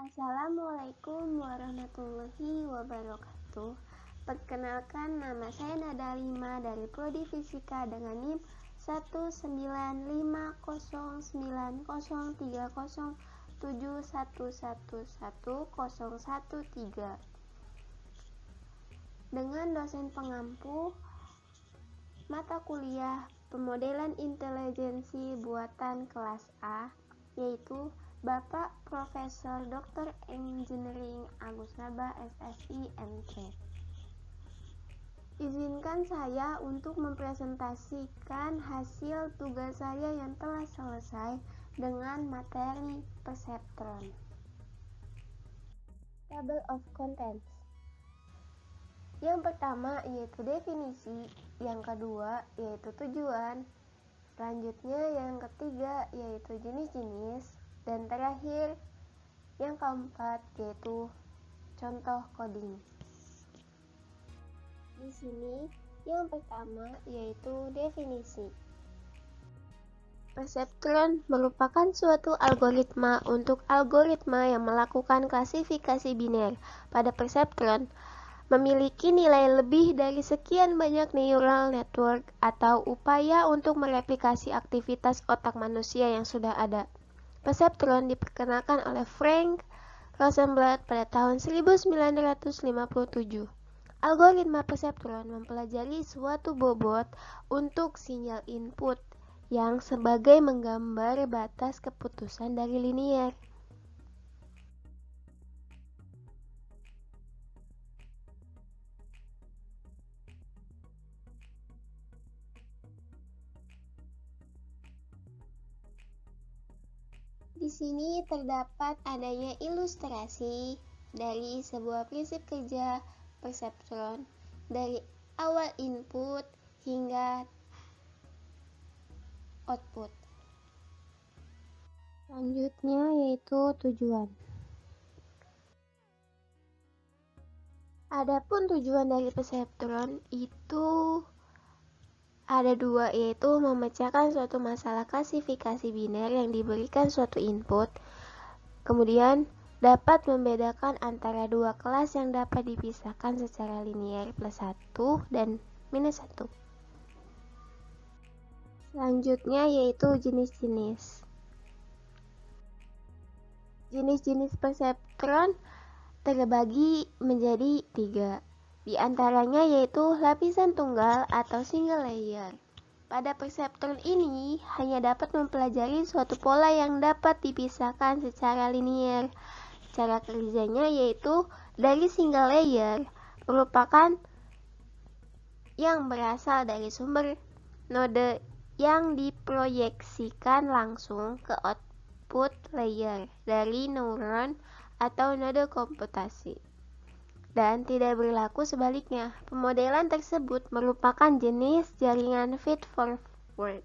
Assalamualaikum warahmatullahi wabarakatuh. Perkenalkan, nama saya Nada Lima dari Prodi Fisika dengan NIM 195093071111013 dengan dosen pengampu mata kuliah Pemodelan Intelijensi Buatan kelas A, yaitu Bapak Profesor Dr. Engineering Agus Naba SSI MC. Izinkan saya untuk mempresentasikan hasil tugas saya yang telah selesai dengan materi perseptron. Table of Contents. Yang pertama yaitu definisi, yang kedua yaitu tujuan, selanjutnya yang ketiga yaitu jenis-jenis, dan terakhir yang keempat yaitu contoh coding. Di sini yang pertama yaitu definisi. Perseptron merupakan suatu algoritma untuk algoritma yang melakukan klasifikasi biner. Pada perseptron memiliki nilai lebih dari sekian banyak neural network atau upaya untuk mereplikasi aktivitas otak manusia yang sudah ada. Perseptron diperkenalkan oleh Frank Rosenblatt pada tahun 1957. Algoritma perseptron mempelajari suatu bobot untuk sinyal input yang sebagai menggambar batas keputusan dari linier. Di sini terdapat adanya ilustrasi dari sebuah prinsip kerja perseptron dari awal input hingga output. Selanjutnya yaitu tujuan. Adapun tujuan dari perseptron itu ada dua, yaitu memecahkan suatu masalah klasifikasi biner yang diberikan suatu input, kemudian dapat membedakan antara dua kelas yang dapat dipisahkan secara linier plus 1 dan minus 1. Selanjutnya yaitu jenis-jenis. Jenis-jenis perseptron terbagi menjadi 3. Di antaranya yaitu lapisan tunggal atau single layer. Pada perseptron ini hanya dapat mempelajari suatu pola yang dapat dipisahkan secara linier. Cara kerjanya yaitu dari single layer merupakan yang berasal dari sumber node yang diproyeksikan langsung ke output layer dari neuron atau node komputasi. Dan tidak berlaku sebaliknya. Pemodelan tersebut merupakan jenis jaringan feed-forward.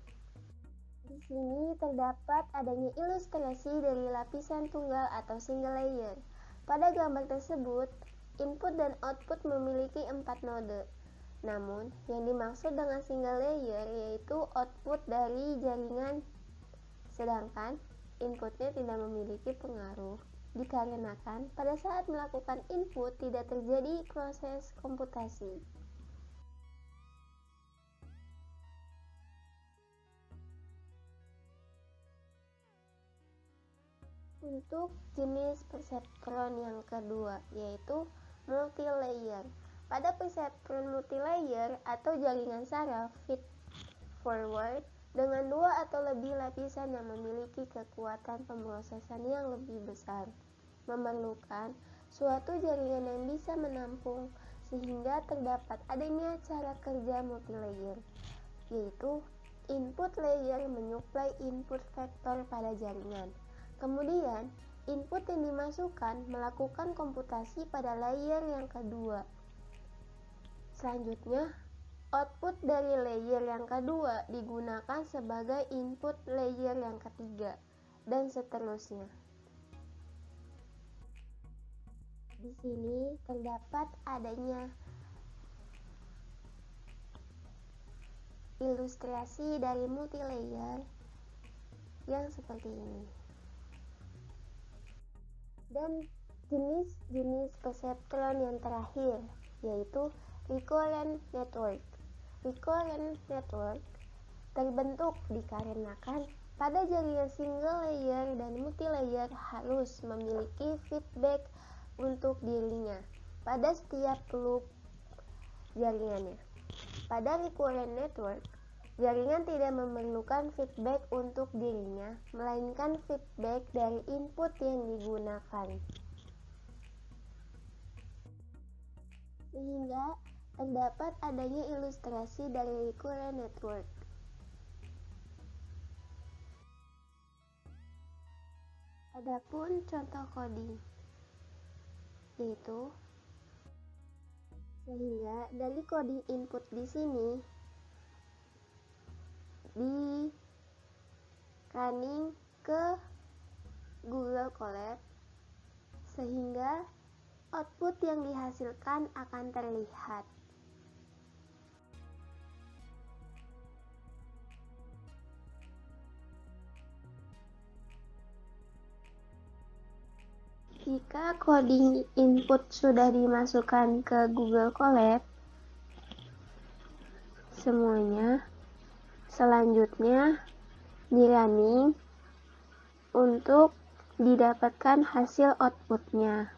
Di sini terdapat adanya ilustrasi dari lapisan tunggal atau single layer. Pada gambar tersebut, input dan output memiliki 4 node. Namun, yang dimaksud dengan single layer yaitu output dari jaringan, sedangkan inputnya tidak memiliki pengaruh. Dikarenakan pada saat melakukan input tidak terjadi proses komputasi. Untuk jenis perseptron yang kedua yaitu multilayer. Pada perseptron multilayer atau jaringan saraf feed forward dengan 2 atau lebih lapisan yang memiliki kekuatan pemrosesan yang lebih besar, memerlukan suatu jaringan yang bisa menampung sehingga terdapat adanya cara kerja multilayer, yaitu input layer menyuplai input vektor pada jaringan. Kemudian, input yang dimasukkan melakukan komputasi pada layer yang kedua. Selanjutnya, output dari layer yang kedua digunakan sebagai input layer yang ketiga, dan seterusnya. Di sini terdapat adanya ilustrasi dari multilayer yang seperti ini. Dan jenis-jenis perseptron yang terakhir yaitu recurrent network. Recurrent network terbentuk dikarenakan pada jaringan single layer dan multilayer harus memiliki feedback untuk dirinya pada setiap loop jaringannya. Pada recurrent network, jaringan tidak memerlukan feedback untuk dirinya, melainkan feedback dari input yang digunakan. Sehingga terdapat adanya ilustrasi dari recurrent network. Adapun contoh coding, yaitu sehingga dari coding input di sini di running ke Google Colab, sehingga output yang dihasilkan akan terlihat. Jika coding input sudah dimasukkan ke Google Colab, semuanya selanjutnya di running untuk didapatkan hasil outputnya.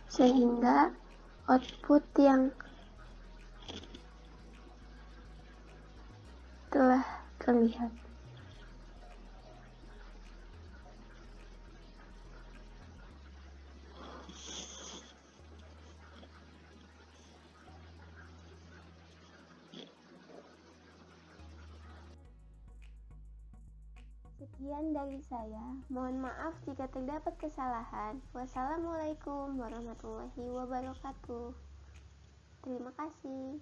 Sehingga output yang telah terlihat. Sekian dari saya. Mohon maaf jika terdapat kesalahan. Wassalamualaikum warahmatullahi wabarakatuh. Terima kasih.